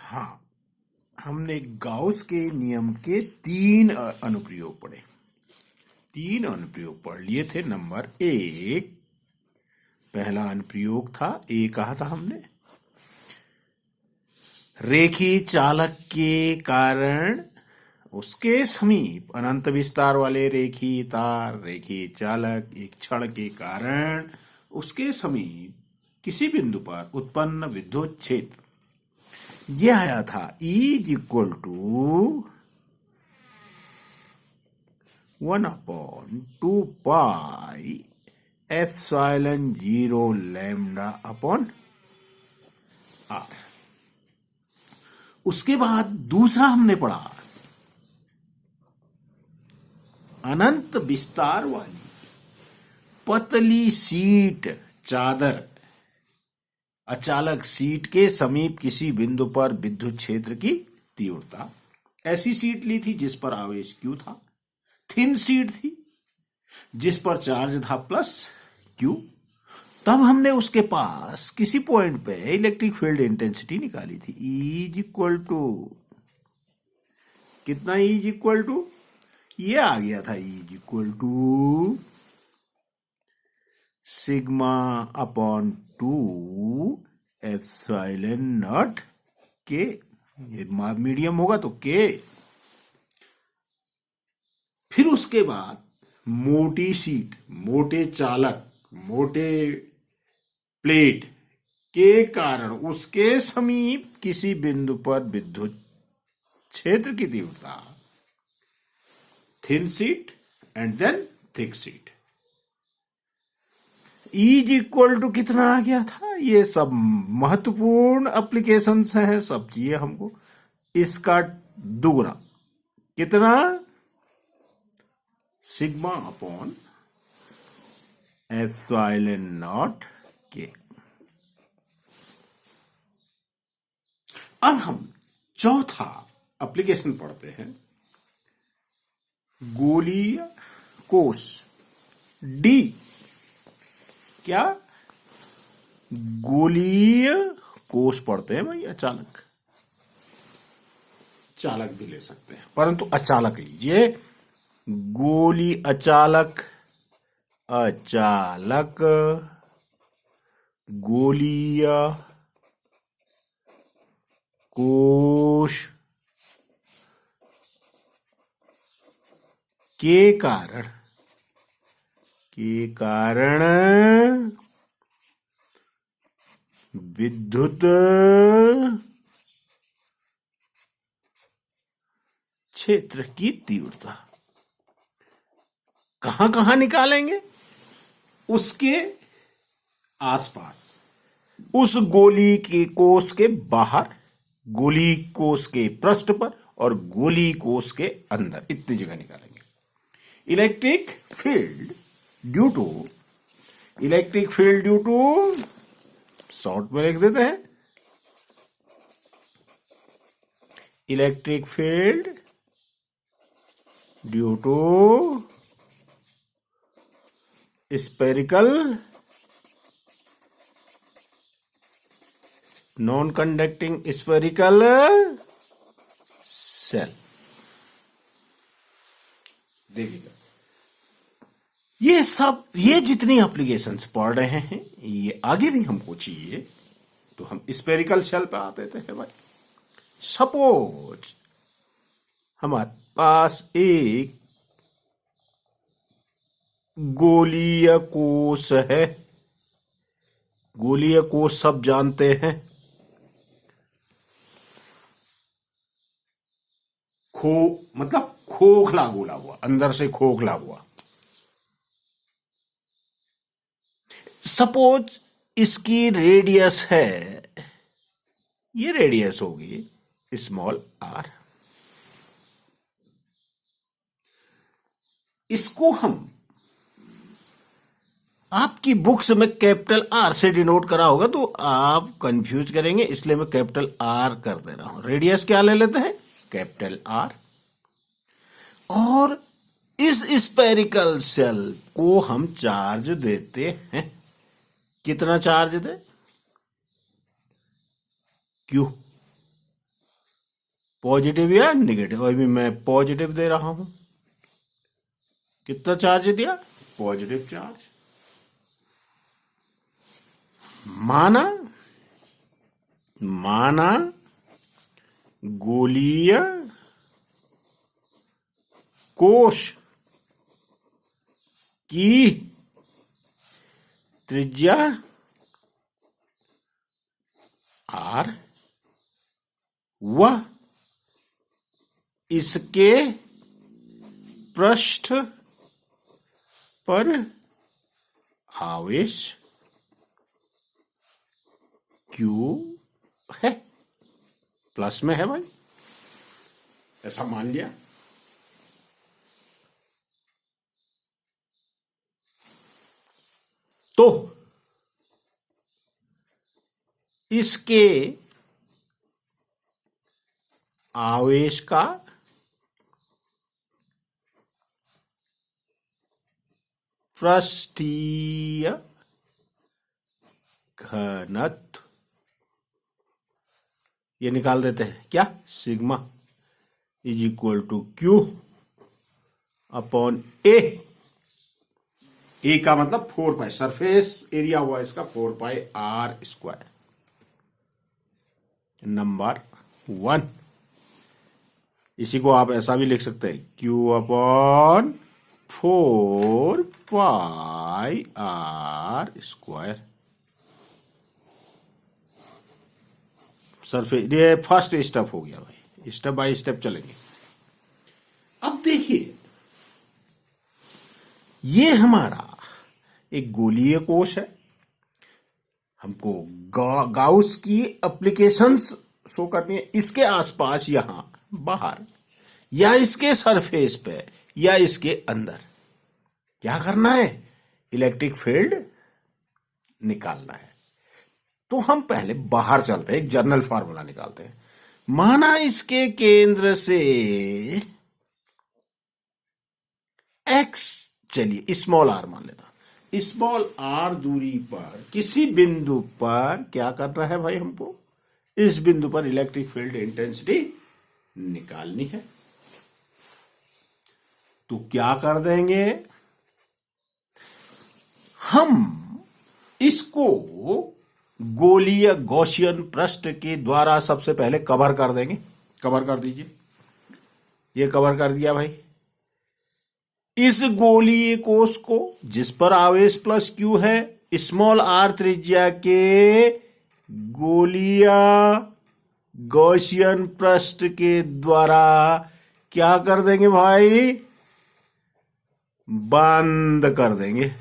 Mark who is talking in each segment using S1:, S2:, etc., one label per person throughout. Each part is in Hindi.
S1: हाँ, हमने गाउस के नियम के 3 अनुप्रयोग पढ़े। 3 अनुप्रयोग पढ़ लिए थे। नंबर 1, पहला अनुप्रयोग था, ए कहा था हमने, रेखीय चालक के कारण उसके समीप अनंत विस्तार वाले रेखीय तार, रेखीय चालक एक क्षण के कारण उसके समीप किसी बिंदु पर उत्पन्न विद्युत क्षेत्र यह आया था E is equal to 1/2 epsilon 0 lambda upon R। उसके बाद दूसरा हमने पढ़ा, अनंत विस्तार वाली पतली शीट चादर अचालक शीट के समीप किसी बिंदु पर विद्युत क्षेत्र की तीव्रता। ऐसी शीट ली थी जिस पर आवेश Q था, थिन शीट थी जिस पर चार्ज था प्लस Q। तब हमने उसके पास किसी पॉइंट पे इलेक्ट्रिक फील्ड इंटेंसिटी निकाली थी, E इज इक्वल टू कितना, E इज इक्वल टू ये आ गया था, E is equal to sigma upon 2 epsilon not K. Medium होगा तो के। फिर उसके बाद मोटी शीट, मोटे चालक, मोटे प्लेट के कारण उसके समीप किसी बिंदु पर विद्युत क्षेत्र की तीव्रता, thin sheet and then thick sheet. E is equal to कितना आ गया था। ये सब महत्वपूर्ण एप्लीकेशंस हैं, सब चाहिए हमको। इसका दुगुना कितना, सिग्मा अपॉन एप्सिलॉन नॉट के। अब हम चौथा एप्लीकेशन पढ़ते हैं, गोलीय कोष डी। क्या, गोलीय कोष पढ़ते हैं भाई, अचालक, चालक भी ले सकते हैं परंतु अचालक लीजिए। गोली अचालक, अचालक गोलीय कोष के कारण विद्युत क्षेत्र की तीव्रता कहां कहां निकालेंगे, उसके आसपास, उस गोली के कोष के बाहर, गोली कोष के पृष्ठ पर और गोली कोष के अंदर, इतनी जगह निकालेंगे। Electric field due to short में लिख देते हैं, electric field due to spherical non conducting spherical shell. देखिएगा, ये जितनी एप्लीकेशंस पढ़ रहे हैं, ये आगे भी हमको चाहिए, तो हम स्पेरिकल सेल पे आते थे भाई। सपोज हमारे पास एक गोलीय कोष है। गोलीय कोष सब जानते हैं, मतलब खोखला गोला हुआ, अंदर से खोखला हुआ। सपोज इसकी रेडियस है, ये रेडियस होगी स्मॉल r। इसको हम आपकी बुक्स में कैपिटल R से डिनोट करा होगा तो आप कंफ्यूज करेंगे, इसलिए मैं कैपिटल R कर दे रहा हूं। रेडियस क्या ले लेते हैं, कैपिटल R। और इस स्पेरिकल सेल को हम चार्ज देते हैं। कितना चार्ज दे, Q। पॉजिटिव या निगेटिव। अभी मैं पॉजिटिव दे रहा हूं, कितना चार्ज दिया, पॉजिटिव चार्ज। माना माना गोलीय कोश की त्रिज्या आर व इसके पृष्ठ पर आवेश क्यू है, प्लस में है भाई, ऐसा मान लिया। तो इसके आवेश का पृष्ठीय घनत्व, ये निकाल देते हैं क्या, sigma is equal to Q upon A. A का मतलब 4 पाई, सरफेस एरिया हुआ इसका 4 पाई आर स्क्वायर। नंबर 1, इसी को आप ऐसा भी लिख सकते हैं, Q upon 4 pi R square. Surface, ये फर्स्ट स्टेप हो गया भाई, स्टेप बाय स्टेप चलेंगे। अब देखिए, ये हमारा एक गोलीय कोश है, हमको गाउस की एप्लीकेशंस शो करनी है। इसके आसपास, यहां बाहर, या इसके सरफेस पे, या इसके अंदर क्या करना है, इलेक्ट्रिक फील्ड निकालना है। तो हम पहले बाहर चलते हैं, एक जनरल फार्मूला निकालते हैं। माना इसके केंद्र से x, चलिए स्मॉल r मान लेता, स्मॉल r दूरी पर किसी बिंदु पर क्या करना है भाई, हमको इस बिंदु पर इलेक्ट्रिक फील्ड इंटेंसिटी निकालनी है। तो क्या कर देंगे, हम इसको गोलीय गॉसियन पृष्ठ के द्वारा सबसे पहले कवर कर देंगे। कवर कर दीजिए, ये कवर कर दिया भाई। इस गोलीय कोश को, जिस पर आवेश प्लस क्यू है, स्मॉल आर त्रिज्या के गोलीय गॉसियन पृष्ठ के द्वारा क्या कर देंगे भाई, बंद कर देंगे।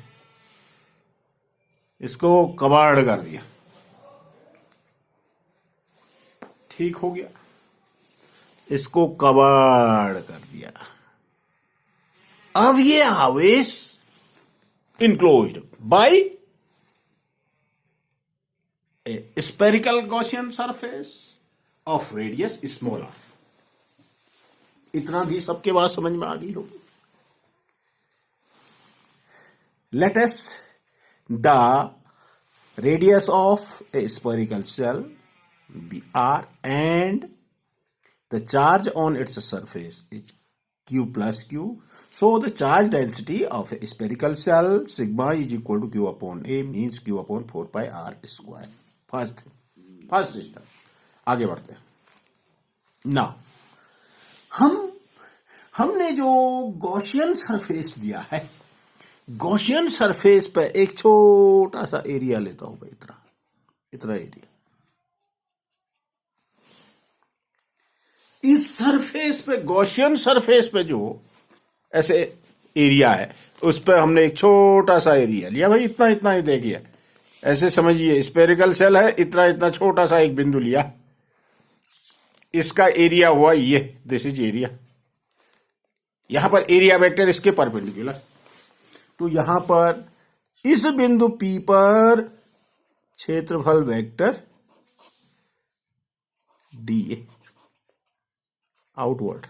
S1: इसको कवर्ड कर दिया, ठीक हो गया, इसको कवर्ड कर दिया। अब ये आवेश enclosed by a spherical Gaussian surface of radius small R. इतना भी सबके बाद समझ में आ गई होगी। Let us the radius of a spherical shell be r and the charge on its surface is q plus q. So the charge density of a spherical shell sigma is equal to q upon a, means q upon 4 pi r square. First step, आगे बढ़ते हैं ना। हमने जो गॉसियन सरफेस लिया है, गॉसियन सरफेस पे एक छोटा सा एरिया लेता हूं भाई, इतना एरिया। इस सरफेस पे, गॉसियन सरफेस पे जो ऐसे एरिया है, उस पे हमने एक छोटा सा एरिया लिया भाई, इतना ही देखिए, ऐसे समझिए स्पेरिकल सेल है, इतना छोटा सा एक बिंदु लिया, इसका एरिया हुआ ये, दिस इज एरिया। यहां पर एरिया वेक्टर इसके परपेंडिकुलर, तो यहां पर इस बिंदु P पर क्षेत्रफल वेक्टर dA आउटवर्ड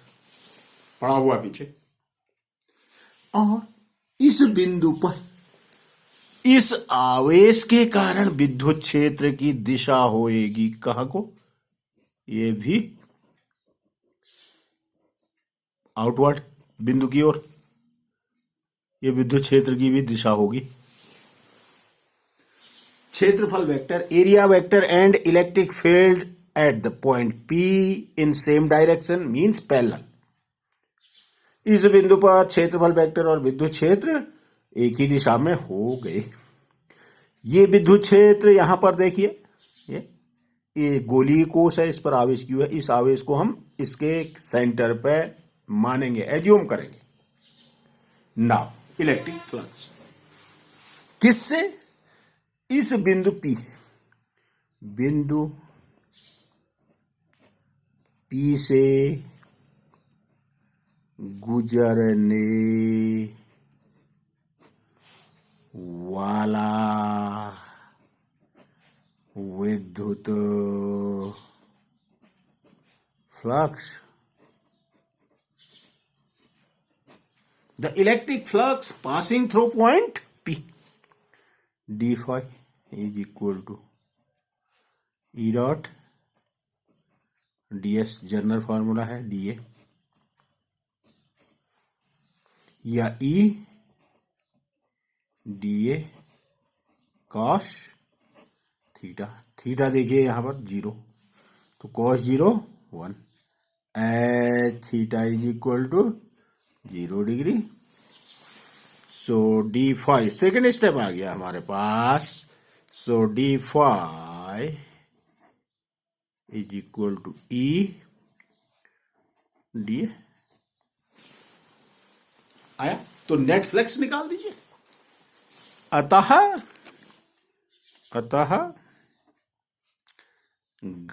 S1: पड़ा हुआ पीछे, और इस बिंदु पर इस आवेश के कारण विद्युत क्षेत्र की दिशा होएगी कहां को, ये भी आउटवर्ड, बिंदु की ओर। ये विद्युत क्षेत्र की भी दिशा होगी। क्षेत्रफल vector, area vector and electric field at the point P in same direction means parallel. इस बिंदु पर क्षेत्रफल वेक्टर और विद्युत क्षेत्र एक ही दिशा में हो गए। ये विद्युत क्षेत्र यहां पर देखिए, ये गोलीय कोश है, इस पर आवेश क्यू है। इस आवेश को हम इसके सेंटर पे मानेंगे, एज्यूम करेंगे। नाउ इलेक्ट्रिक फ्लक्स किससे, इस बिंदु P से गुजरने वाला विद्युत flux, the electric flux passing through point P, d phi is equal to E dot ds, general formula है dA, या E dA cos theta. Theta देखिए यहां पर 0, तो cos 0 1, एच theta is equal to 0 degree. So D phi, second step आ गया हमारे पास। So D phi is equal to E D आया। तो नेट फ्लक्स निकाल दीजिए। अतः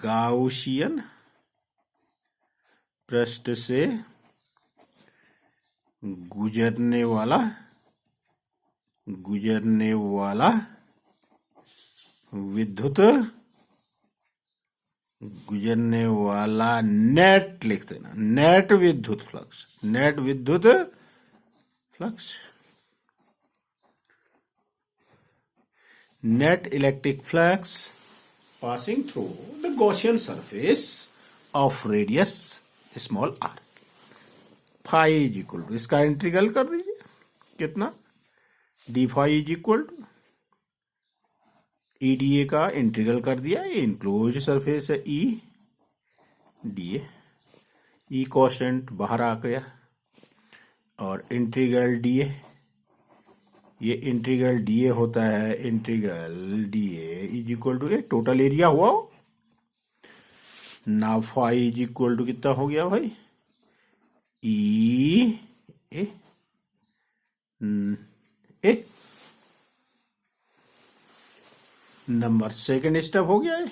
S1: गाउसियन पृष्ठ से गुजरने वाला विद्युत, गुजरने वाला नेट लिख देना, नेट विद्युत flux, net electric flux passing through the Gaussian surface of radius small r, phi is equal to, इसका इंटीग्रल कर दीजिए, कितना, d phi is equal to E D ए का इंटीग्रल कर दिया, ये इनक्लोज सरफेस है ई डी ए, ई कॉन्स्टेंट बाहर आ गया, और इंटीग्रल डी ए, ये इंटीग्रल डी ए होता है, integral D A is equal to A total area हुआ। ना फाई इज इक्वल टू कितना हो गया भाई, E A A, number second step हो गया है।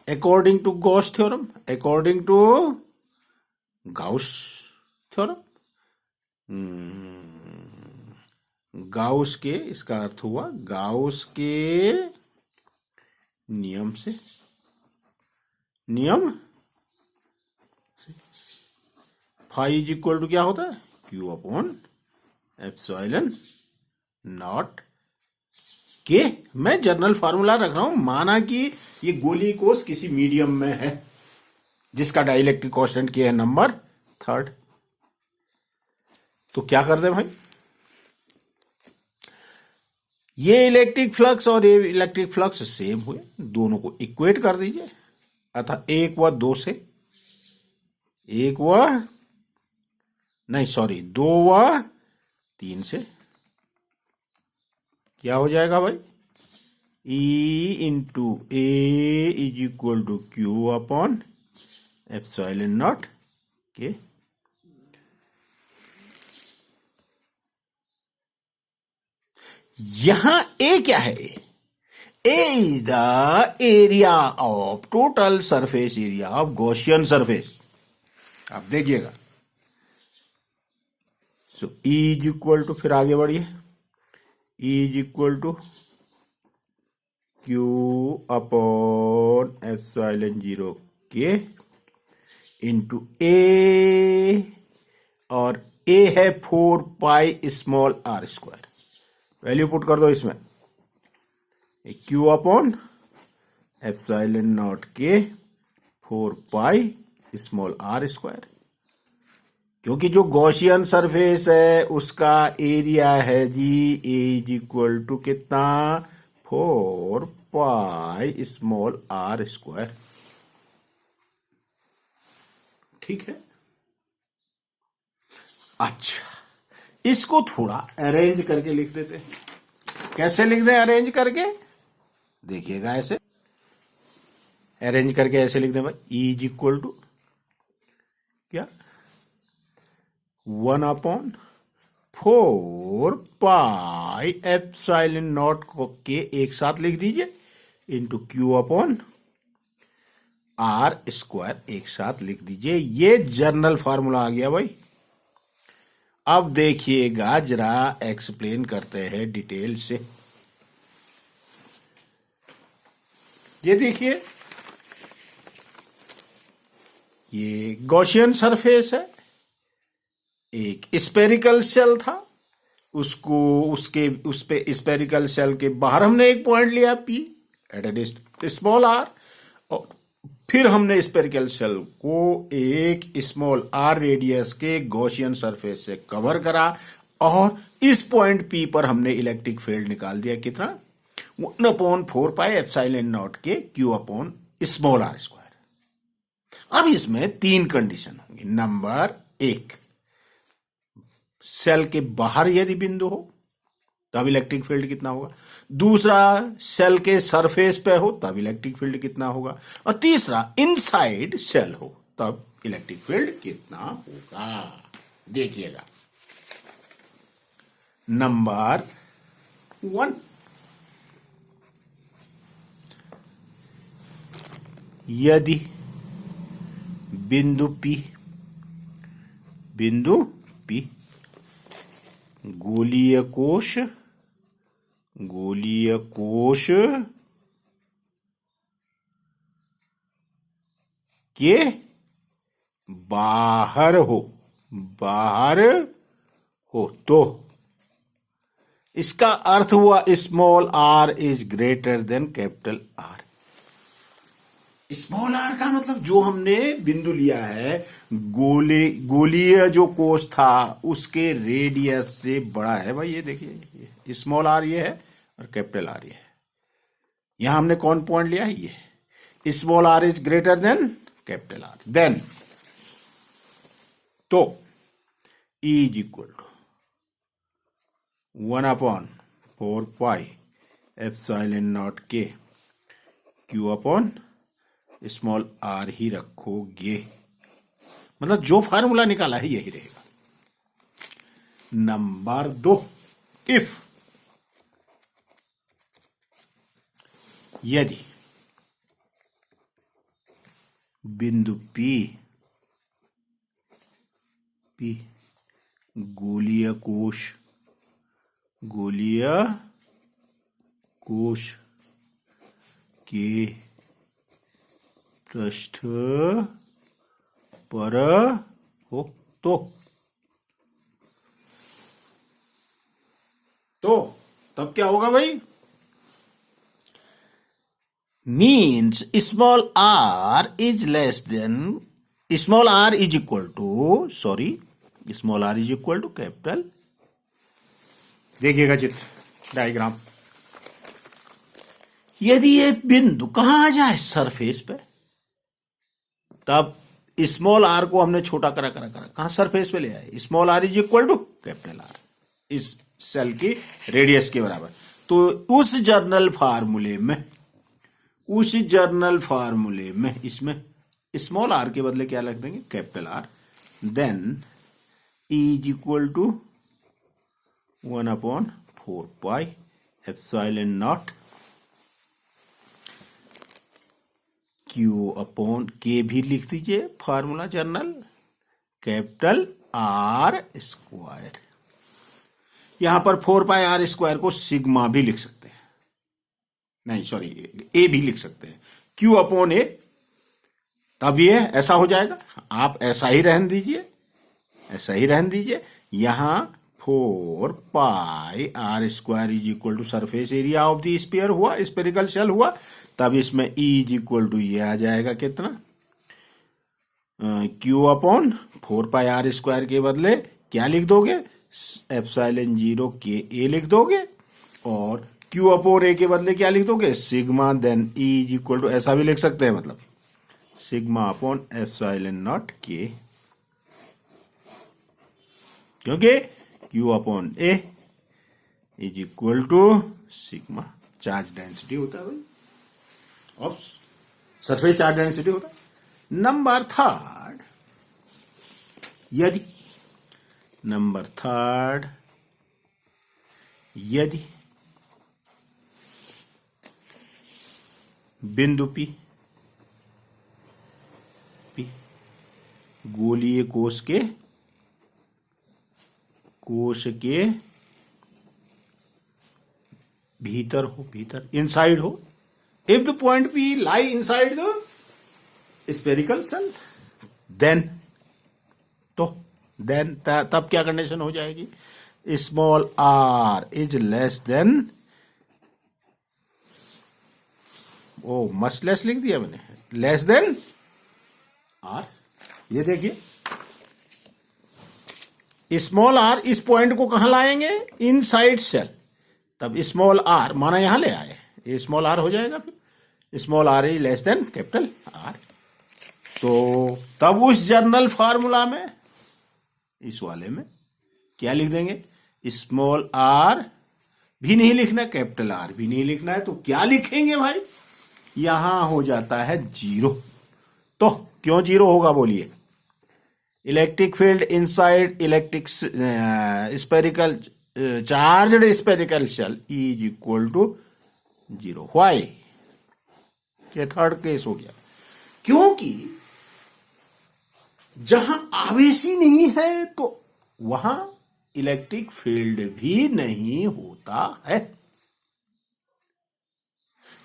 S1: According to Gauss theorem, according to Gauss theorem, Gauss के, इसका अर्थ हुआ गाउस के नियम से, फाई इज इक्वल टू क्या होता है, क्यू अपॉन एप्सिलॉन नॉट के। मैं जनरल फार्मूला रख रहा हूं, माना कि ये गोली कोश किसी मीडियम में है जिसका डाइलेक्ट्रिक कांस्टेंट के है नंबर थर्ड। तो क्या कर दे भाई, ये इलेक्ट्रिक फ्लक्स और ये इलेक्ट्रिक फ्लक्स सेम हुए, दोनों को इक्वेट कर दीजिए। अतः 1 व 2 से, 2 व 3 से क्या हो जाएगा भाई, E into A is equal to Q upon epsilon not के। यहां ए क्या है, A is the area of total surface area of Gaussian surface. आप देखिएगा, so E is equal to, फिर आगे बढ़िए, E is equal to Q upon epsilon 0 के इंटू ए, और A है 4 pi small r square, value put कर दो इसमें, Q अपॉन एप्सिलॉन नॉट के 4 पाई स्मॉल r स्क्वायर। क्योंकि जो गॉसियन सरफेस है उसका एरिया है जी ए इज इक्वल टू कितना, 4 पाई स्मॉल r²। ठीक है। अच्छा, इसको थोड़ा अरेंज करके लिख देते हैं। कैसे लिख दें अरेंज करके? देखिएगा, ऐसे अरेंज करके ऐसे लिख दें भाई, ई इज इक्वल टू क्या, 1/4 पाई एप्सिलॉन नॉट के एक साथ लिख दीजिए, इंटू Q/r² एक साथ लिख दीजिए। ये जनरल फार्मूला आ गया भाई। अब देखिएगा, जरा एक्सप्लेन करते हैं डिटेल से। ये देखिए, ये गॉसियन सरफेस है, एक स्पेरिकल शेल था, उसको उस पे स्पेरिकल शेल के बाहर हमने एक पॉइंट लिया P एट ए स्मॉल r, और फिर हमने स्पेरिकल शेल को एक स्मॉल r रेडियस के गॉसियन सरफेस से कवर करा, और इस पॉइंट P पर हमने इलेक्ट्रिक फील्ड निकाल दिया कितना, 1/4 पाई एप्सिलॉन नॉट के Q/r²। अब इसमें 3 कंडीशन होंगी। नंबर 1, सेल के बाहर यदि बिंदु हो तब इलेक्ट्रिक फील्ड कितना होगा। दूसरा, सेल के सरफेस पे हो तब इलेक्ट्रिक फील्ड कितना होगा। और तीसरा, इनसाइड सेल हो तब इलेक्ट्रिक फील्ड कितना होगा। देखिएगा, नंबर 1, यदि बिंदु P गोलीय कोश के बाहर हो तो इसका अर्थ हुआ small r is greater than capital R। Small r का मतलब जो हमने बिंदु लिया है, गोलीय जो कोश था उसके रेडियस से बड़ा है भाई। ये देखिए, स्मॉल r ये है और कैपिटल R ये है। यहां हमने कौन पॉइंट लिया है, ये small r is greater than capital R। Then तो E is equal to 1/4 pi epsilon not K Q/ small r ही रखोगे, मतलब जो फार्मूला निकाला है यही रहेगा। नंबर 2, इफ यदि बिंदु P गोलीय कोश के पृष्ठ पर हो तो तब क्या होगा भाई, means small r is less than, small r is equal to capital. देखिएगा चित्र डायग्राम, यदि ये बिंदु कहां आ जाए, सरफेस पे, तब स्मॉल r को हमने छोटा करा कहां, सरफेस पे ले आए। Small r is equal to capital R, इस सेल की रेडियस के बराबर। तो उस जर्नल फार्मूले में इसमें स्मॉल r के बदले क्या रख देंगे, capital R। Then E is equal to 1/4 pi epsilon naught Q/K भी लिख दीजिए फार्मूला जर्नल, कैपिटल R²। यहां पर 4πr² को सिग्मा भी लिख सकते हैं, नहीं सॉरी ए भी लिख सकते हैं, Q/A। तब ये ऐसा हो जाएगा, आप ऐसा ही रहने दीजिए। यहां 4πr² is equal to surface area of the sphere हुआ, स्पेरिकल शेल हुआ। तब इसमें E इज इक्वल टू ये आ जाएगा कितना, क्यू अपॉन 4πr² के बदले क्या लिख दोगे, एप्सिलॉन 0 के ए लिख दोगे, और क्यू अपॉन ए के बदले क्या लिख दोगे, sigma then E is equal to, ऐसा भी लिख सकते हैं, मतलब sigma upon epsilon not K, क्योंकि Q upon A is equal to sigma charge density होता है भाई, और सरफेस चार्ज डेंसिटी होता है। नंबर थर्ड, यदि बिंदु P गोलीय कोश के भीतर इनसाइड हो, if the point P lie inside the spherical shell, then तब क्या कंडीशन हो जाएगी, small r is less than, oh much less लिख दिया मैंने, लेस देन r। ये देखिए स्मॉल r, इस पॉइंट को कहां लाएंगे, इनसाइड सेल, तब स्मॉल r माना यहां ले आए, ये स्मॉल r हो जाएगा, फिर small r is less then capital R। तो तब उस जर्नल फार्मूला में, इस वाले में क्या लिख देंगे, स्मॉल r भी नहीं लिखना, कैपिटल R भी नहीं लिखना है, तो क्या लिखेंगे भाई, यहां हो जाता है 0। तो क्यों 0 होगा बोलिए, electric field inside electric spherical charged spherical shell is equal to 0। Why, ये थर्ड केस हो गया, क्योंकि जहां आवेश ही नहीं है तो वहां इलेक्ट्रिक फील्ड भी नहीं होता है।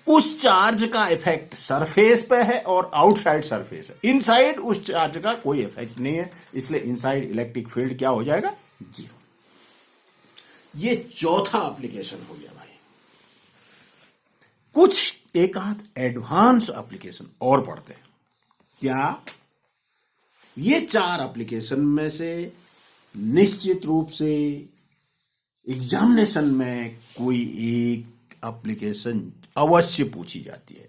S1: उस चार्ज का इफेक्ट सरफेस पे है और आउटसाइड सरफेस है, इनसाइड उस चार्ज का कोई इफेक्ट नहीं है, इसलिए इनसाइड इलेक्ट्रिक फील्ड क्या हो जाएगा, 0। ये चौथा एप्लीकेशन हो गया भाई। कुछ एक आध एडवांस एप्लीकेशन और पढ़ते हैं। क्या ये 4 एप्लीकेशन में से निश्चित रूप से एग्जामिनेशन में कोई एक एप्लीकेशन अवश्य पूछी जाती है।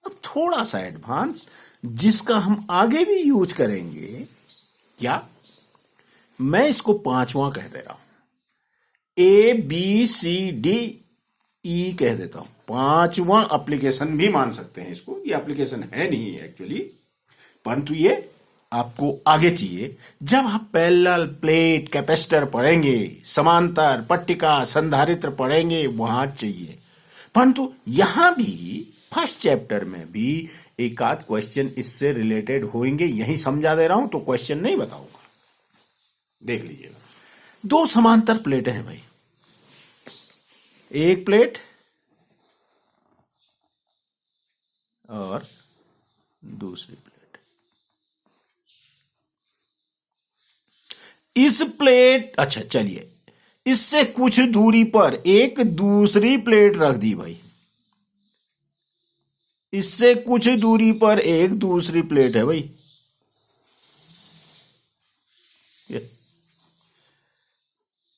S1: अब थोड़ा सा एडवांस, जिसका हम आगे भी यूज करेंगे, क्या मैं इसको 5वां कह दे रहा हूं, ABCDE कह देता हूं, 5वां एप्लीकेशन भी मान सकते हैं इसको। ये एप्लीकेशन है नहीं एक्चुअली, परंतु ये आपको आगे चाहिए जब आप पैरेलल प्लेट कैपेसिटर पढ़ेंगे, समांतर पट्टिका संधारित्र पढ़ेंगे, वहां चाहिए। परंतु यहां भी फर्स्ट चैप्टर में भी एक आध क्वेश्चन इससे रिलेटेड होंगे, यही समझा दे रहा हूं, तो क्वेश्चन नहीं बताऊंगा, देख लीजिएगा। 2 समांतर प्लेटें हैं भाई, एक प्लेट और दूसरी प्लेट। इस प्लेट, अच्छा चलिए, इससे कुछ दूरी पर एक दूसरी प्लेट रख दी भाई, इससे कुछ दूरी पर एक दूसरी प्लेट है भाई,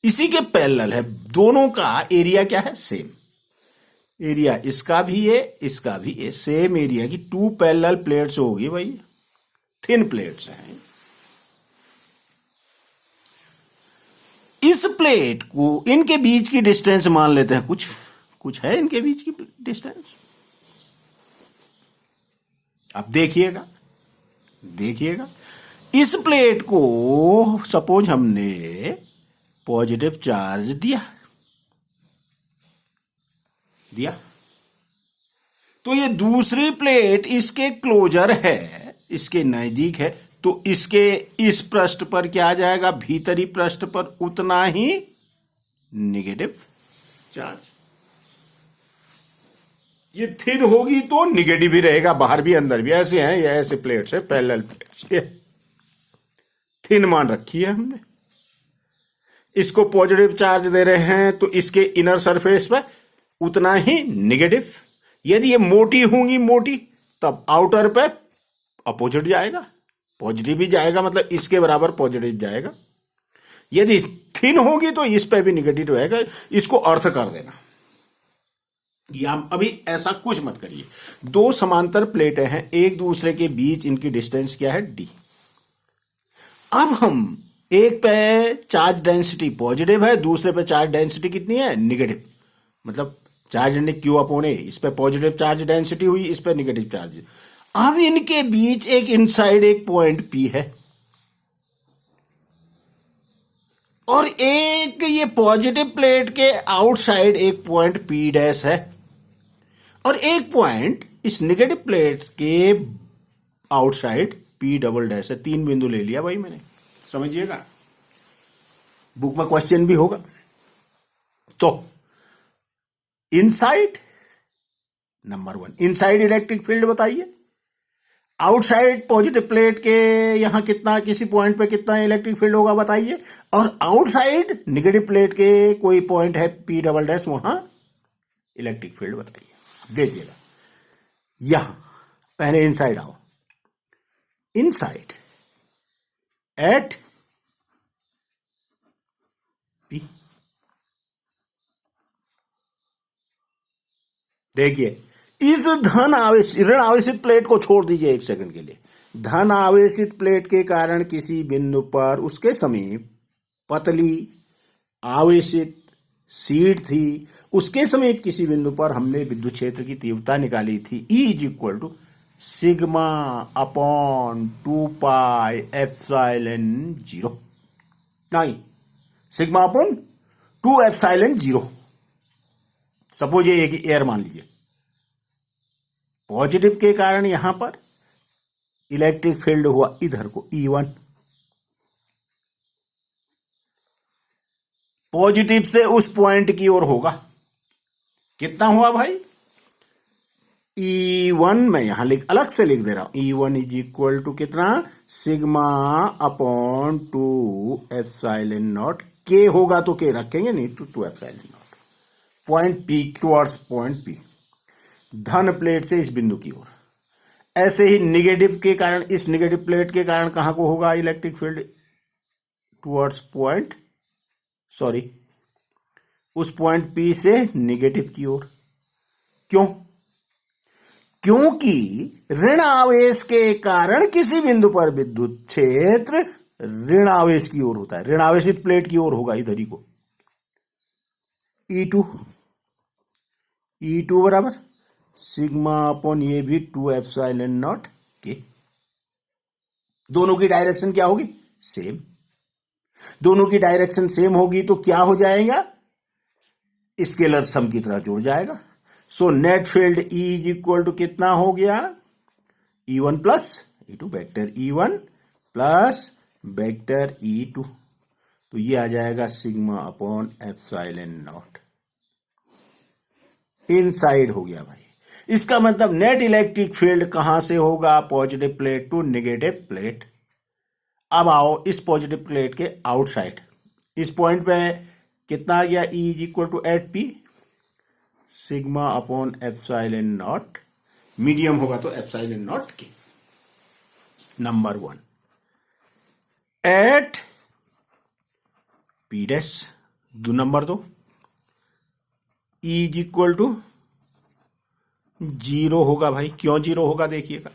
S1: इसी के पैरेलल है, दोनों का एरिया क्या है, सेम एरिया, इसका भी है इसका भी है, सेम एरिया की 2 पैरेलल प्लेट्स होगी भाई, थिन प्लेट्स हैं। इस प्लेट को, इनके बीच की डिस्टेंस मान लेते हैं, कुछ है इनके बीच की डिस्टेंस। अब देखिएगा, इस प्लेट को सपोज हमने पॉजिटिव चार्ज दिया, तो ये दूसरी प्लेट इसके क्लोजर है, इसके नजदीक है, तो इसके इस पृष्ठ पर क्या आ जाएगा, भीतरी पृष्ठ पर उतना ही नेगेटिव चार्ज। ये थिन होगी तो नेगेटिव ही रहेगा, बाहर भी अंदर भी। ऐसे हैं ये, ऐसे प्लेट्स है, पैरेलल प्लेट्स, थिन मान रखी है हमने। इसको पॉजिटिव चार्ज दे रहे हैं तो इसके इनर सरफेस पर उतना ही नेगेटिव। यदि ये मोटी होंगी, तब आउटर पे अपोजिट जाएगा, पॉजिटिव भी जाएगा, मतलब इसके बराबर पॉजिटिव जाएगा। यदि थिन होगी तो इस पे भी निगेटिव रहेगा। इसको अर्थ कर देना, या अभी ऐसा कुछ मत करिए। दो समांतर प्लेटें हैं, एक दूसरे के बीच इनकी डिस्टेंस क्या है, डी। अब हम एक पे चार्ज डेंसिटी पॉजिटिव है, दूसरे पे चार्ज डेंसिटी कितनी है, निगेटिव, मतलब चार्ज क्यू अपॉन ए, इस पे पॉजिटिव चार्ज डेंसिटी हुई, इस पे निगेटिव चार्ज। अब इनके बीच एक इनसाइड एक पॉइंट पी है, और एक ये पॉजिटिव प्लेट के आउटसाइड एक पॉइंट पी डैश है, और एक पॉइंट इस नेगेटिव प्लेट के आउटसाइड पी डबल डैश है। तीन बिंदु ले लिया भाई मैंने, समझिएगा, बुक में क्वेश्चन भी होगा। तो inside number 1, inside electric field बताइए। आउटसाइड पॉजिटिव प्लेट के यहां कितना, किसी पॉइंट पे कितना इलेक्ट्रिक फील्ड होगा बताइए। और आउटसाइड नेगेटिव प्लेट के कोई पॉइंट है पी डबल डैश, वहां इलेक्ट्रिक फील्ड बताइए। देखिएगा, यहां पहले इनसाइड आओ। इनसाइड एट पी, देखिए इस धन आवेशित ऋण आवेशित प्लेट को छोड़ दीजिए एक सेकंड के लिए। धन आवेशित प्लेट के कारण किसी बिंदु पर उसके समीप पतली आवेशित शीट थी, उसके समीप किसी बिंदु पर हमने विद्युत क्षेत्र की तीव्रता निकाली थी। E is equal to sigma upon 2 pi epsilon 0, नहीं, सिग्मा अपॉन 2 एप्सिलॉन 0। सपोज ये एक एयर मान लीजिए, पॉजिटिव के कारण यहां पर इलेक्ट्रिक फील्ड हुआ इधर को E1, पॉजिटिव से उस पॉइंट की ओर होगा, कितना हुआ भाई, E1 मैं यहां अलग से लिख दे रहा हूं। E1 इज इक्वल टू कितना, सिग्मा अपॉन 2 एप्सिलॉन नॉट, के होगा तो के रखेंगे, नहीं तो 2 epsilon not, point P towards point P, धन प्लेट से इस बिंदु की ओर। ऐसे ही निगेटिव के कारण, इस निगेटिव प्लेट के कारण कहां को होगा electric field, towards point, sorry, उस पॉइंट पी से निगेटिव की ओर। क्यों, क्योंकि ऋण आवेश के कारण किसी बिंदु पर विद्युत क्षेत्र ऋण आवेश की ओर होता है, ऋण आवेशित प्लेट की ओर होगा, इधर ही को। E2 बराबर सिग्मा अपॉन ये भी 2 एप्सिलॉन नॉट के। दोनों की डायरेक्शन क्या होगी, सेम। दोनों की डायरेक्शन सेम होगी तो क्या हो जाएगा, स्केलर सम की तरह जुड़ जाएगा। So net field E is equal to कितना हो गया, E1 plus E2, vector E1 plus vector E2, तो ये आ जाएगा sigma upon epsilon not. Inside हो गया भाई। इसका मतलब नेट इलेक्ट्रिक फील्ड कहां से होगा, positive plate to negative plate. अब आओ इस पॉजिटिव प्लेट के आउटसाइड, इस पॉइंट पे कितना आ गया, E is equal to at P sigma upon epsilon not, medium होगा तो एप्सिलॉन नॉट के। Number 1 at P dash, number 2 E is equal to 0 होगा भाई। क्यों 0 होगा देखिएगा,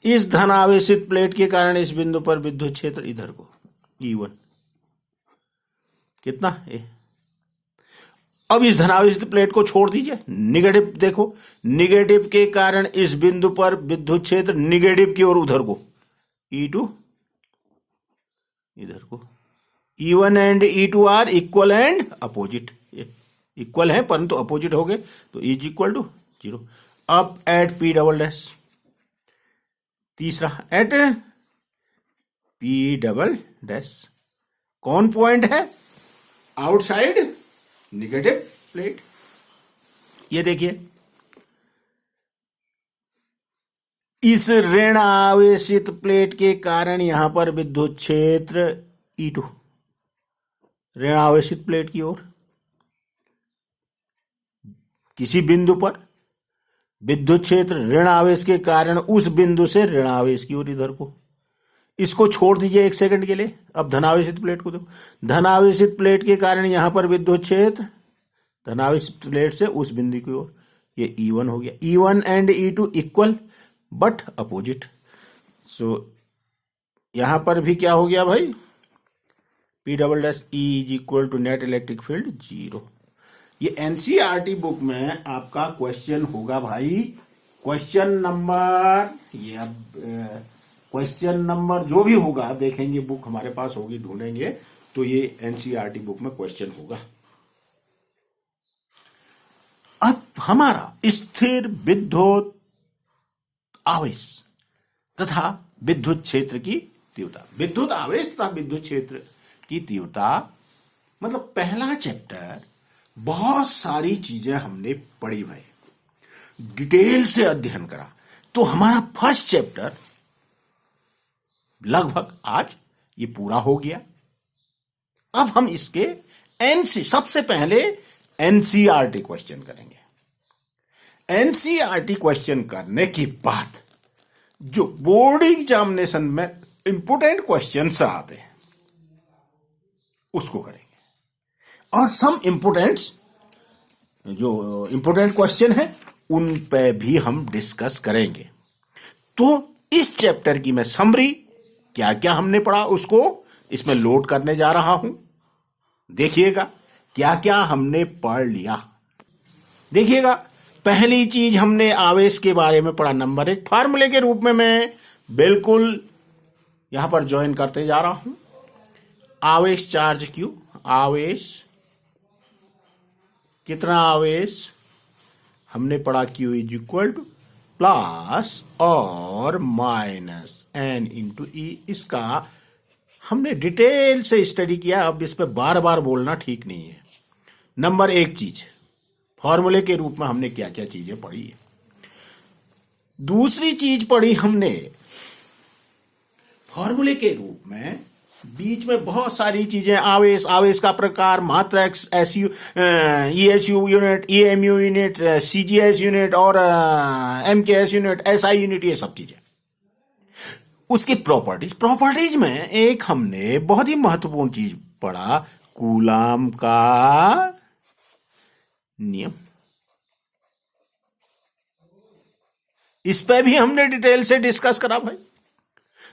S1: इस धन आवेशित प्लेट के कारण इस बिंदु पर विद्युत क्षेत्र इधर को E1 कितना ए। अब इस धनावेशित प्लेट को छोड़ दीजिए, निगेटिव देखो, निगेटिव के कारण इस बिंदु पर विद्युत क्षेत्र निगेटिव की ओर उधर को E2 इधर को। E1 and E2 are equal and opposite, equal है परंतु अपोजिट हो गए, तो इज इक्वल टू 0। अब एट पी डबल डैश, तीसरा एट पी डबल डैश, कौन पॉइंट है, आउटसाइड नेगेटिव प्लेट। ये देखिए, इस ऋण आवेशित प्लेट के कारण यहां पर विद्युत क्षेत्र E2 ऋण आवेशित प्लेट की ओर, किसी बिंदु पर विद्युत क्षेत्र ऋण आवेश के कारण उस बिंदु से ऋण आवेश की ओर इधर को, इसको छोड़ दीजिए एक सेकंड के लिए। अब धनावेशित प्लेट को देखो, धनावेशित प्लेट के कारण यहां पर विद्युत क्षेत्र धनावेशित प्लेट से उस बिंदु की ओर, ये E1 हो गया। E1 and E2 equal but opposite. So यहां पर भी क्या हो गया भाई, P double dash E is equal to net electric field 0। ये एनसीईआरटी बुक में आपका क्वेश्चन होगा भाई, क्वेश्चन नंबर, ये अब क्वेश्चन नंबर जो भी होगा देखेंगे, बुक हमारे पास होगी, ढूंढेंगे तो ये एनसीईआरटी बुक में क्वेश्चन होगा। अब हमारा स्थिर विद्युत आवेश तथा विद्युत क्षेत्र की तीव्रता, विद्युत आवेश तथा विद्युत क्षेत्र की तीव्रता, मतलब पहला चैप्टर बहुत सारी चीजें हमने पढ़ी भाई, डिटेल से अध्ययन करा, तो हमारा फर्स्ट चैप्टर लगभग आज ये पूरा हो गया। अब हम इसके सबसे पहले एनसीईआरटी क्वेश्चन करेंगे। एनसीईआरटी क्वेश्चन करने के बाद जो बोर्ड एग्जामिनेशन में इंपोर्टेंट क्वेश्चंस आते हैं उसको करेंगे, और सम इंपोर्टेंट्स जो इंपोर्टेंट क्वेश्चन है उन पे भी हम डिस्कस करेंगे। तो इस चैप्टर की मैं समरी, क्या क्या हमने पढ़ा उसको इसमें लोड करने जा रहा हूं। देखिएगा क्या क्या हमने पढ़ लिया। देखिएगा, पहली चीज हमने आवेश के बारे में पढ़ा, नंबर 1 फार्मूले के रूप में मैं बिल्कुल यहां पर ज्वाइन करते जा रहा हूं। आवेश चार्ज क्यू, आवेश कितना आवेश हमने पढ़ा, Q is equal two plus और माइनस N इंटू E। इसका हमने डिटेल से स्टडी किया, अब इस पे बार बार बोलना ठीक नहीं है। नंबर 1 चीज, फॉर्मूले के रूप में हमने क्या क्या चीजें पढ़ी है। दूसरी चीज पढ़ी हमने फॉर्मूले के रूप में, बीच में बहुत सारी चीजें, आवेश, आवेश का प्रकार, मात्रा, SU, EHU unit, EMU unit, CGS unit और एमकेएस यूनिट, एसआई यूनिट, ये सब चीजें। उसकी प्रॉपर्टीज में एक हमने बहुत ही महत्वपूर्ण चीज पढ़ा, कूलाम का नियम। इस पे भी हमने डिटेल से डिस्कस करा भाई।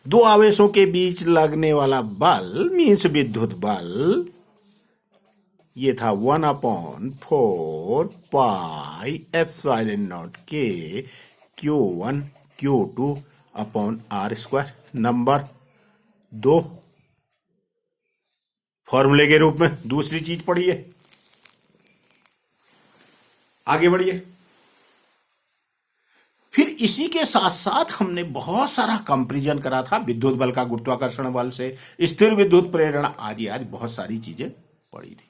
S1: दो आवेशों के बीच लगने वाला बल मीन्स विद्युत बल, ये था 1/4 पाई एप्सिलॉन नॉट के Q1 Q2 upon R²। Number 2 फॉर्मूले के रूप में दूसरी चीज पढ़ी है। आगे बढ़िए। फिर इसी के साथ साथ हमने बहुत सारा कंपैरिजन करा था विद्युत बल का गुरुत्वाकर्षण बल से, स्थिर विद्युत प्रेरण आदि आदि बहुत सारी चीजें पढ़ी थी।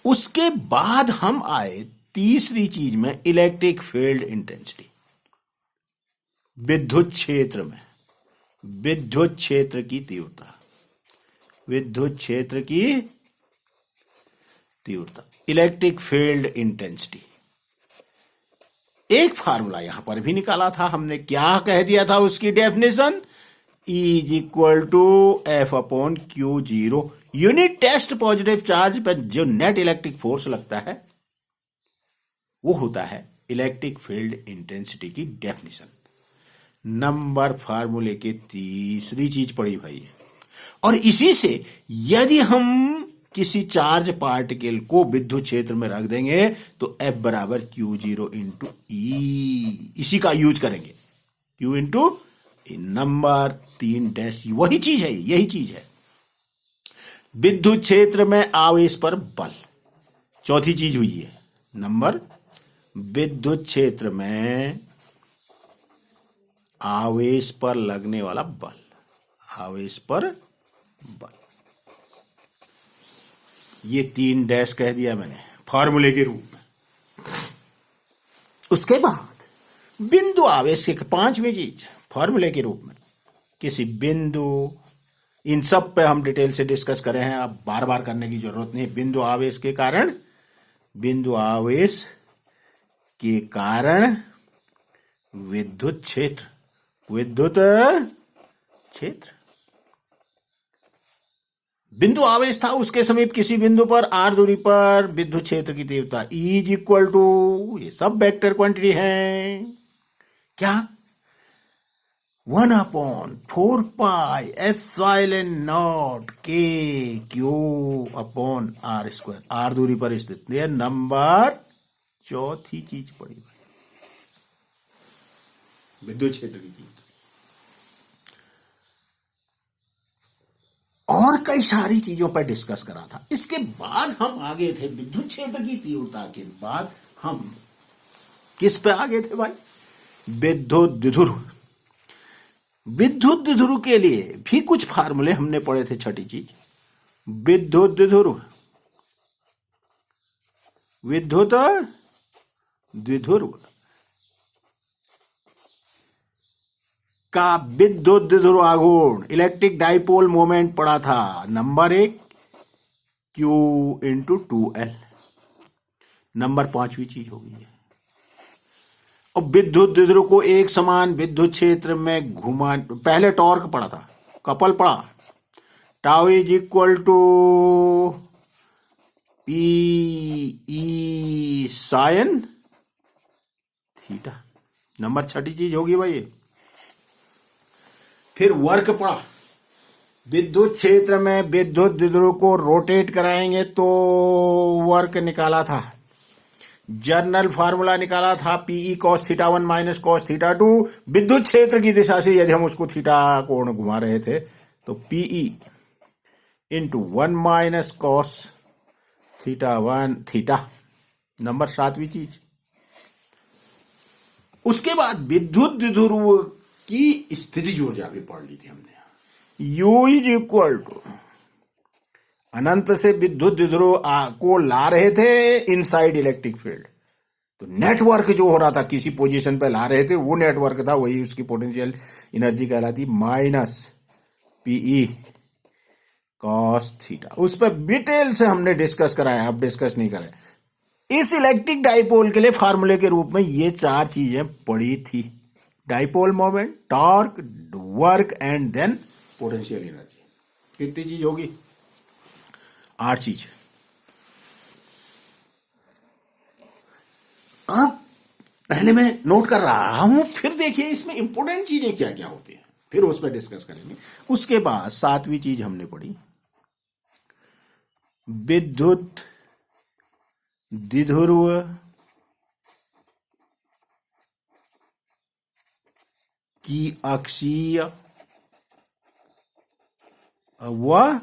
S1: उसके बाद हम आए तीसरी चीज में, इलेक्ट्रिक फील्ड इंटेंसिटी। विद्युत क्षेत्र में विद्युत क्षेत्र की तीव्रता, विद्युत क्षेत्र की तीव्रता, इलेक्ट्रिक फील्ड इंटेंसिटी। एक फार्मूला यहां पर भी निकाला था हमने, क्या कह दिया था उसकी definition, E is equal to F/Q0। Unit test positive charge पर जो नेट इलेक्ट्रिक फोर्स लगता है वो होता है इलेक्ट्रिक फील्ड इंटेंसिटी की डेफिनेशन। नंबर फार्मूले की तीसरी चीज पड़ी भाई। और इसी से यदि हम किसी चार्ज पार्टिकल को विद्युत क्षेत्र में रख देंगे तो F बराबर Q0 इंटू E, इसी का यूज करेंगे, Q इंटू नंबर 3 डैश, वही चीज है, यही चीज है। विद्युत क्षेत्र में आवेश पर बल, चौथी चीज हुई है नंबर, विद्युत क्षेत्र में आवेश पर लगने वाला बल, आवेश पर बल, ये 3 डैश कह दिया मैंने फॉर्मूले के रूप में। उसके बाद बिंदु आवेश की 5वीं चीज फॉर्मूले के रूप में, किसी बिंदु, इन सब पे हम डिटेल से डिस्कस करें हैं, अब बार बार करने की जरूरत नहीं। बिंदु आवेश के कारण, बिंदु आवेश के कारण विद्युत क्षेत्र, विद्युत क्षेत्र। बिंदु आवेश था, उसके समीप किसी बिंदु पर आर दूरी पर विद्युत क्षेत्र की तीव्रता E इज इक्वल टू, ये सब वेक्टर क्वांटिटी है क्या, 1/4 पाई एप्सिलॉन नॉट के Q upon R square, R दूरी पर स्थित। ये नंबर चौथी चीज पड़ी विद्युत क्षेत्र की तीव्रता। और कई सारी चीजों पर डिस्कस करा था। इसके बाद हम आगे थे विद्युत क्षेत्र की तीव्रता के बाद हम किस पे आगे थे भाई, विद्युत द्विध्रुव। विद्युत द्विध्रुव के लिए भी कुछ फार्मूले हमने पढ़े थे। छठी चीज, विद्युत द्विध्रुव, विद्युत द्विध्रुव का विद्युत द्विध्रुव आघूर्ण, इलेक्ट्रिक डाइपोल मोमेंट पड़ा था number 1 Q into 2L। Number 5वीं चीज हो गई है। और विद्युत द्विध्रुव को एक समान विद्युत क्षेत्र में घुमा, पहले टॉर्क पड़ा था, कपल पड़ा, tau is equal to P E sine theta. Number 6ठी चीज होगी भाई। फिर वर्क पड़ा, विद्युत क्षेत्र में विद्युत द्विध्रुव को रोटेट कराएंगे तो वर्क निकाला था, जर्नल फार्मूला निकाला था P E cos theta 1 minus cos theta 2। विद्युत क्षेत्र की दिशा से यदि हम उसको थीटा कोण घुमा रहे थे तो PE into 1 minus cos theta 1 theta. Number 7वीं चीज। उसके बाद विद्युत द्विध्रुव की स्थितिज ऊर्जा भी पढ़ ली थी हमने। U इज इक्वल टू, अनंत से विद्युत द्विध्रुव को ला रहे थे इनसाइड इलेक्ट्रिक फील्ड, तो नेटवर्क जो हो रहा था किसी पोजीशन पे ला रहे थे, वो नेटवर्क था, वही उसकी पोटेंशियल एनर्जी कहलाती, माइनस पीई कॉस थीटा। उस पर डिटेल से हमने डिस्कस कराया, अब डिस्कस नहीं कराया। इस इलेक्ट्रिक डाइपोल के लिए फार्मूले के रूप में ये 4 चीजें पड़ी थी, dipole moment, torque, work and then potential energy. कितनी चीज होगी, 8 चीज। अब पहले मैं नोट कर रहा हूं, फिर देखिए इसमें इंपोर्टेंट चीजें क्या क्या होती हैं, फिर उस पर डिस्कस करेंगे। उसके बाद 7वीं चीज हमने पढ़ी, विद्युत द्विध्रुव की अक्षीय व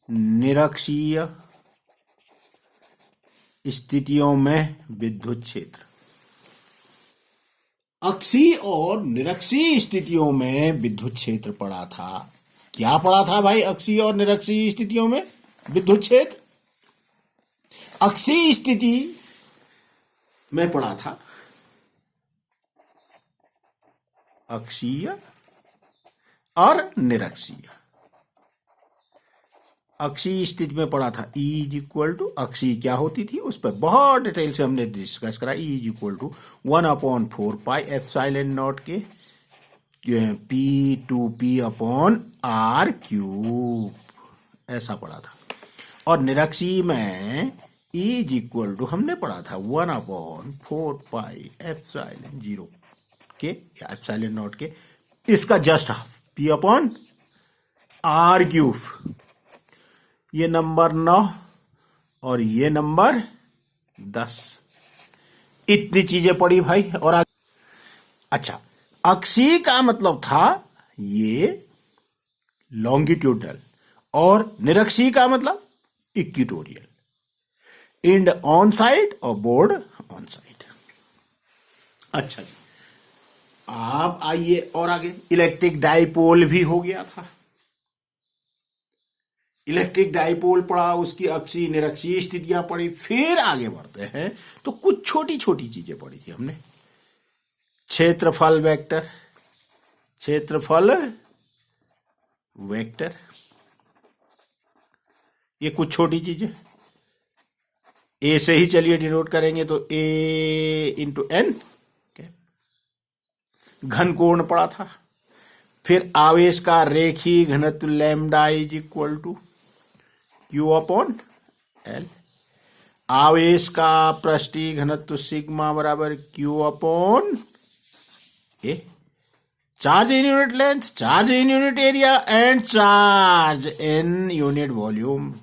S1: निरक्षीय स्थितियों में विद्युत क्षेत्र। अक्षीय और निरक्षीय स्थितियों में विद्युत क्षेत्र पड़ा था। क्या पड़ा था भाई अक्षीय और निरक्षीय स्थितियों में विद्युत क्षेत्र? अक्षीय स्थिति में पड़ा था, अक्षीय और निरक्षीय। अक्षीय स्थिति में पड़ा था E इज इक्वल टू, अक्षीय क्या होती थी उस पर बहुत डिटेल से हमने डिस्कस करा। E is equal to 1/4 pi epsilon not के P2P अपॉन R क्यूब, ऐसा पड़ा था। और निरक्षीय में E इज इक्वल टू हमने पढ़ा था 1/4 पाई एप्सिलॉन 0 के या एप्सिलॉन नॉट के, इसका just half P upon R cube. ये नंबर 9 और ये नंबर 10। इतनी चीजें पड़ी भाई। और अच्छा, अक्षीय का मतलब था ये लॉन्गिट्यूडल और निरक्षीय का मतलब इक्वेटोरियल, एंड ऑन साइड और बोर्ड ऑन साइड। अच्छा जी, आप आइए और आगे। इलेक्ट्रिक डाइपोल भी हो गया था, इलेक्ट्रिक डाइपोल पढ़ा, उसकी अक्षीय निरक्षीय स्थितियां पढ़ी। फिर आगे बढ़ते हैं तो कुछ छोटी छोटी चीजें पढ़ी थी हमने। क्षेत्रफल वेक्टर, क्षेत्रफल वेक्टर, ये कुछ छोटी चीजें। ए से ही चलिए डिनोट करेंगे तो A इंटू एन, घन कोण पढ़ा था। फिर आवेश का रेखीय घनत्व lambda is equal to Q upon L. आवेश का पृष्ठीय घनत्व सिग्मा बराबर Q upon A. Charge in unit length, charge in unit area and charge in unit volume.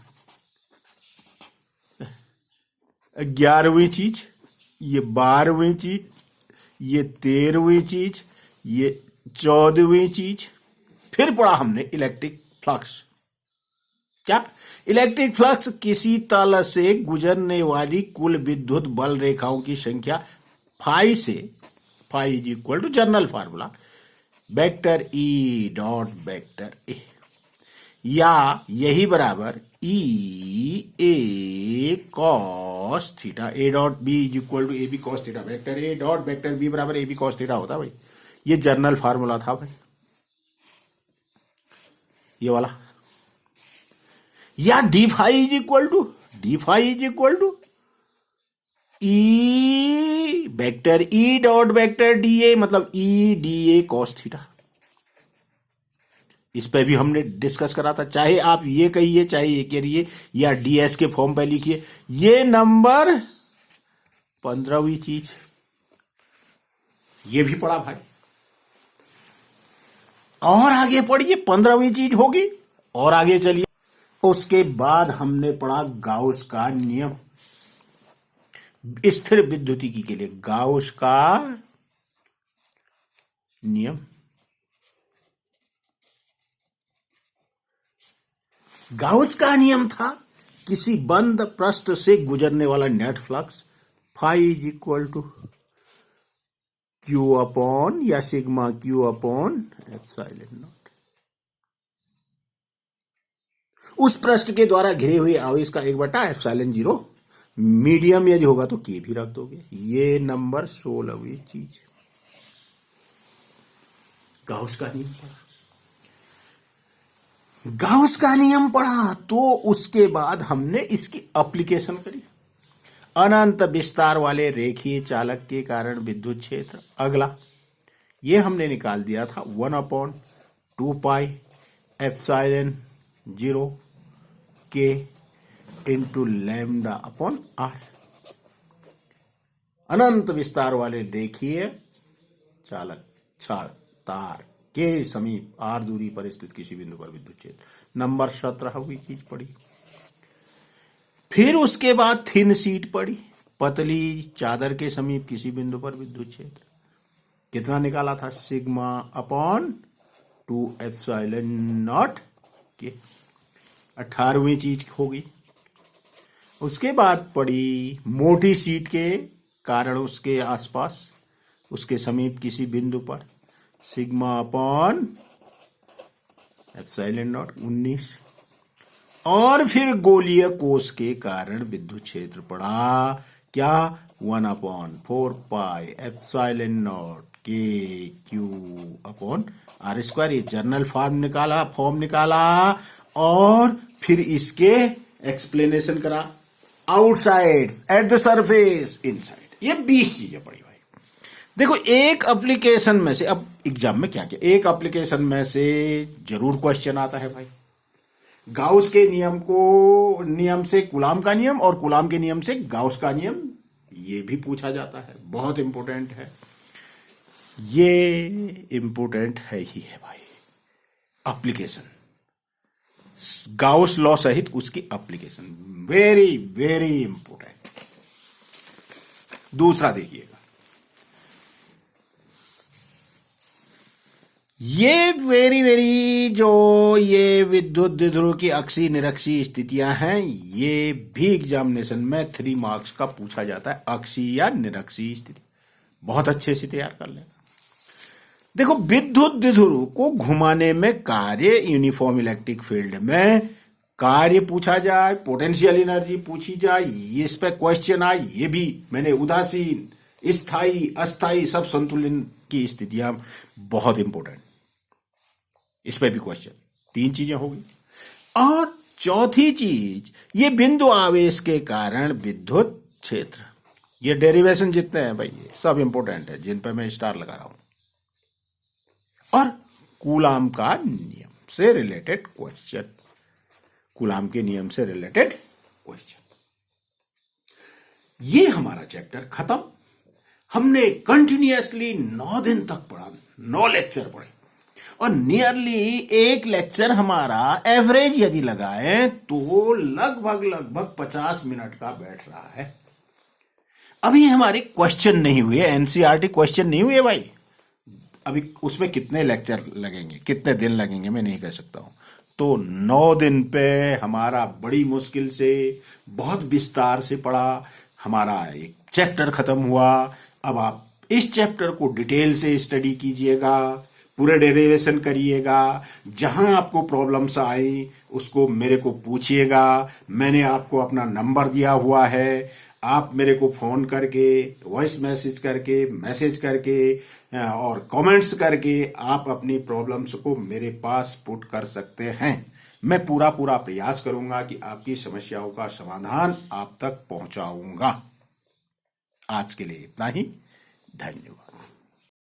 S1: 11वीं चीज, ये 12वीं चीज, ये 13वीं चीज, ये 14वीं चीज। फिर पढ़ा हमने इलेक्ट्रिक फ्लक्स। क्या? इलेक्ट्रिक फ्लक्स किसी तल से गुजरने वाली कुल विद्युत बल रेखाओं की संख्या फाई से, phi is equal to general formula vector E dot vector A, या यही बराबर E A cos theta A dot B is equal to A B cos theta. Vector A dot vector B बराबर ए बी कॉस थीटा होता भाई। ये जनरल फार्मूला था भाई, ये वाला। या D phi is equal to, D phi is equal to E vector E dot vector D A, मतलब E D A cos theta. इस पे भी हमने डिस्कस करा था। चाहे आप ये कहिए, चाहे ये करिए, या डीएस के फॉर्म पे लिखिए। ये नंबर 15वीं चीज, ये भी पढ़ा भाई। और आगे पढ़िए, 15वीं चीज होगी। और आगे चलिए। उसके बाद हमने पढ़ा गाउस का नियम स्थिर विद्युतिकी के लिए। गाउस का नियम, गाउस का नियम था किसी बंद पृष्ठ से गुजरने वाला net flux phi is equal to Q upon या sigma Q upon epsilon naught. उस पृष्ठ के द्वारा घिरे हुए आवेश का 1/एप्सिलॉन 0। मीडियम यदि होगा तो के भी रख दोगे। ये नंबर 16वीं चीज। गाउस का नियम पढ़ा, गाउस का नियम पढ़ा, तो उसके बाद हमने इसकी एप्लीकेशन करी। अनंत विस्तार वाले रेखीय चालक के कारण विद्युत क्षेत्र। अगला ये हमने निकाल दिया था 1/2 एप्सिलॉन 0 के इंटू लैम्डा अपॉन आर। अनंत विस्तार वाले रेखीय चालक छड़ तार के समीप आर दूरी पर स्थित किसी बिंदु पर विद्युत क्षेत्र। नंबर 17वीं चीज पढ़ी। फिर उसके बाद थिन शीट पढ़ी। पतली चादर के समीप किसी बिंदु पर विद्युत क्षेत्र कितना निकाला था? सिग्मा अपॉन 2 एप्सिलॉन नॉट के। 18वीं चीज होगी। उसके बाद पड़ी मोटी शीट के कारण उसके आसपास, उसके समीप किसी बिंदु पर सिग्मा अपॉन एप्सिलॉन नॉट 19। और फिर गोलीय कोष के कारण विद्युत क्षेत्र पड़ा क्या? 1/4 एप्सिलॉन नॉट के क्यू अपॉन आर स्क्वायर। ये जर्नल फॉर्म निकाला और फिर इसके एक्सप्लेनेशन करा। Outside, at the surface, inside. ये 20 चीजें पड़ी भाई। देखो, एक एप्लीकेशन में से, अब एग्जाम में क्या क्या, एक एप्लीकेशन में से जरूर क्वेश्चन आता है भाई। गाउस के नियम से कुलाम का नियम, और कुलाम के नियम से गाउस का नियम, ये भी पूछा जाता है। बहुत इंपॉर्टेंट है, ये इंपॉर्टेंट है ही है भाई। एप्लीकेशन, गाउस लॉ सहित उसकी एप्लीकेशन, वेरी वेरी इंपॉर्टेंट। दूसरा देखिएगा, ये वेरी वेरी जो ये विद्युत द्विध्रुव की अक्षीय निरक्षीय स्थितियां हैं, ये भी एग्जामिनेशन में 3 मार्क्स का पूछा जाता है। अक्षीय या निरक्षीय स्थिति बहुत अच्छे से तैयार कर लेना। देखो, विद्युत द्विध्रुव को घुमाने में कार्य, यूनिफॉर्म इलेक्ट्रिक फील्ड में कार्य पूछा जाए, पोटेंशियल एनर्जी पूछी जाए, ये इस पे क्वेश्चन आए, ये भी मैंने उदासीन, स्थायी, अस्थायी, सब संतुलन की स्थितियां बहुत इंपॉर्टेंट, इस पे भी क्वेश्चन। 3 चीजें होगी। और चौथी चीज, ये बिंदु आवेश के कारण विद्युत क्षेत्र। ये डेरिवेशन जितने हैं भाई, ये सब इंपॉर्टेंट है, जिन पे मैं स्टार लगा रहा हूं। और कूलाम का नियम से रिलेटेड क्वेश्चन, कूलाम के नियम से रिलेटेड क्वेश्चन। ये हमारा चैप्टर खत्म। हमने कंटिन्यूअसली 9 दिन तक पढ़ा, 9 लेक्चर पढ़े, और नियरली एक लेक्चर हमारा एवरेज यदि लगाए तो लगभग 50 मिनट का बैठ रहा है। अभी हमारे क्वेश्चन नहीं हुए, एनसीईआरटी क्वेश्चन नहीं हुए भाई। अभी उसमें कितने लेक्चर लगेंगे, कितने दिन लगेंगे, मैं नहीं कह सकता हूं। तो 9 दिन पे हमारा बड़ी मुश्किल से, बहुत विस्तार से पढ़ा, हमारा एक चैप्टर खत्म हुआ। अब आप इस चैप्टर को डिटेल से स्टडी कीजिएगा, पूरे डेरिवेशन करिएगा, जहां आपको प्रॉब्लम्स आई उसको मेरे को पूछिएगा। मैंने आपको अपना नंबर दिया हुआ है, आप मेरे को फोन करके, वॉइस मैसेज करके, मैसेज करके और कमेंट्स करके आप अपनी प्रॉब्लम्स को मेरे पास पुट कर सकते हैं। मैं पूरा प्रयास करूंगा कि आपकी समस्याओं का समाधान आप तक पहुंचाऊंगा। आज के लिए इतना ही। धन्यवाद।